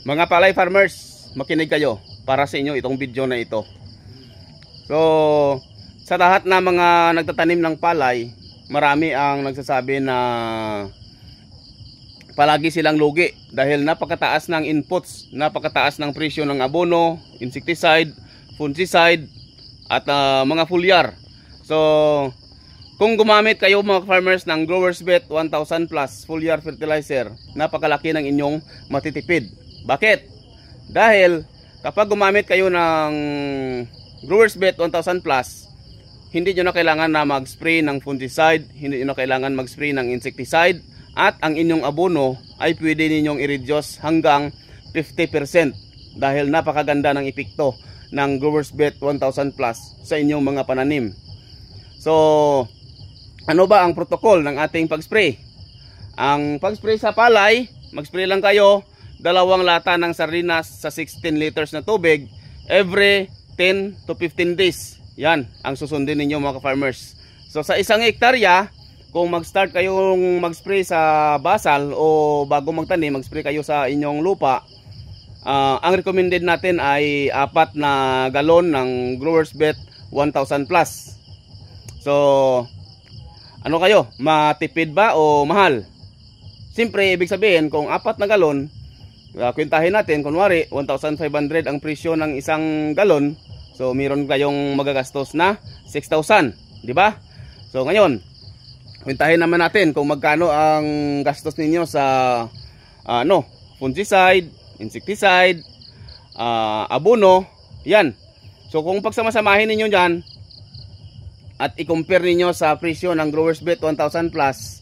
Mga palay farmers, makinig kayo para sa inyo itong video na ito. So, sa lahat na mga nagtatanim ng palay, marami ang nagsasabi na palagi silang lugi dahil napakataas ng inputs, napakataas ng presyo ng abono, insecticide, fungicide at mga foliar. So, kung gumamit kayo mga farmers ng Growers Bet 1000 Plus foliar fertilizer, napakalaki ng inyong matitipid. Bakit? Dahil kapag gumamit kayo ng Growers Bet 1000 Plus, hindi nyo na kailangan na mag-spray ng fungicide, hindi nyo na kailangan mag-spray ng insecticide, at ang inyong abono ay pwede ninyong i-reduce hanggang 50% dahil napakaganda ng epekto ng Growers Bet 1000 Plus sa inyong mga pananim. So, ano ba ang protocol ng ating pag-spray? Ang pag-spray sa palay, mag-spray lang kayo 2 lata ng sardinas sa 16 liters na tubig every 10 to 15 days. Yan ang susundin ninyo mga farmers. So sa isang hektarya, kung mag-start kayong mag-spray sa basal o bago magtanim, mag-spray kayo sa inyong lupa, ang recommended natin ay 4 na galon ng Growers Bet 1000 Plus. So, ano kayo? Matipid ba o mahal? Siyempre, ibig sabihin, kung 4 na galon, kwentahin natin, kunwari 1,500 ang presyo ng isang galon. So meron kayong magagastos na 6,000, di ba? So ngayon, kwentahin naman natin kung magkano ang gastos ninyo sa fungicide, insecticide, abono, yan. So kung pagsama-samahin ninyo diyan at i-compare ninyo sa presyo ng Growers Bet 1000 Plus,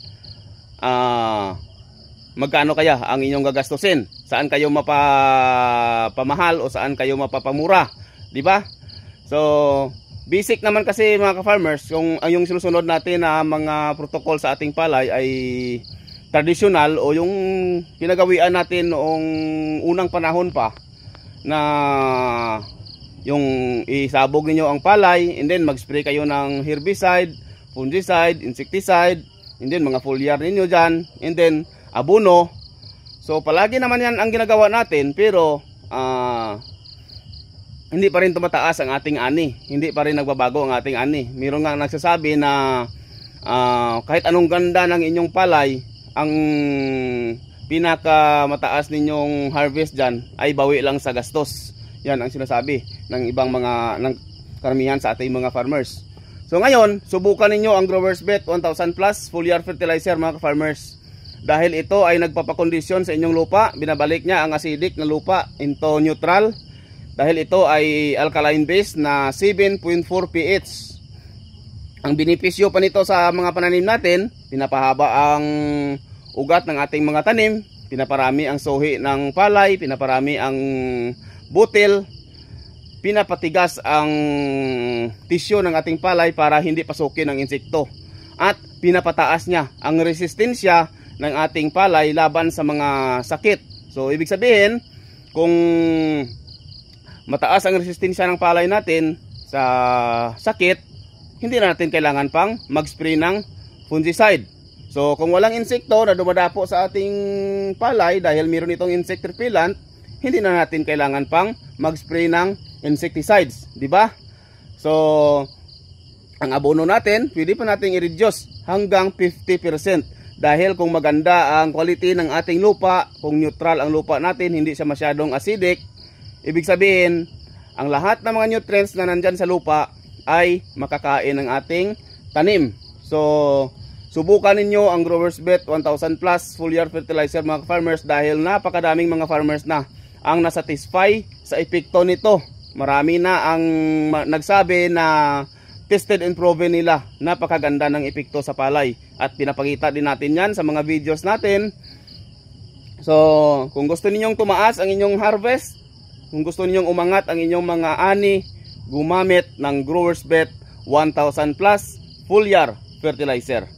magkano kaya ang inyong gagastusin? Saan kayo mapapamahal o saan kayo mapapamura, di ba? So, basic naman kasi mga ka-farmers, kung yung sinusunod natin na mga protocol sa ating palay ay traditional o yung pinagawian natin noong unang panahon pa, na yung isabog ninyo ang palay and then mag-spray kayo ng herbicide, fungicide, insecticide, and then mga foliar ninyo dyan, and then abono. So palagi naman yan ang ginagawa natin, pero hindi pa rin tumataas ang ating ani, hindi pa rin nagbabago ang ating ani. Mayroon nga nagsasabi na kahit anong ganda ng inyong palay, ang pinaka mataas ninyong harvest dyan ay bawi lang sa gastos. Yan ang sinasabi ng ibang mga karamihan sa ating mga farmers. So ngayon, subukan ninyo ang Growers Bet 1000 Plus foliar fertilizer mga farmers. Dahil ito ay nagpapakondisyon sa inyong lupa, binabalik niya ang acidic na lupa into neutral. Dahil ito ay alkaline base na 7.4 pH. Ang benepisyo pa nito sa mga pananim natin, pinapahaba ang ugat ng ating mga tanim, pinaparami ang suhi ng palay, pinaparami ang butil, pinapatigas ang tisyo ng ating palay para hindi pasukin ng insekto. At pinapataas niya ang resistensya ng ating palay laban sa mga sakit. So ibig sabihin, kung mataas ang resistensya ng palay natin sa sakit, hindi na natin kailangan pang mag-spray ng fungicide. So kung walang insekto na dumadapo sa ating palay dahil meron itong insect repellent, hindi na natin kailangan pang mag-spray ng insecticides, di ba? So ang abono natin, pwede pa natin i-reduce hanggang 50%. Dahil kung maganda ang quality ng ating lupa, kung neutral ang lupa natin, hindi siya masyadong acidic, ibig sabihin, ang lahat ng mga nutrients na nandyan sa lupa ay makakain ng ating tanim. So, subukan ninyo ang Growers Bet 1000 Plus foliar fertilizer mga farmers dahil napakadaming mga farmers na ang nasatisfy sa epekto nito. Marami na ang nagsabi na tested and proven nila, napakaganda ng epekto sa palay. At pinapakita din natin yan sa mga videos natin. So, kung gusto ninyong tumaas ang inyong harvest, kung gusto ninyong umangat ang inyong mga ani, gumamit ng Growers Bet 1000 Plus foliar fertilizer.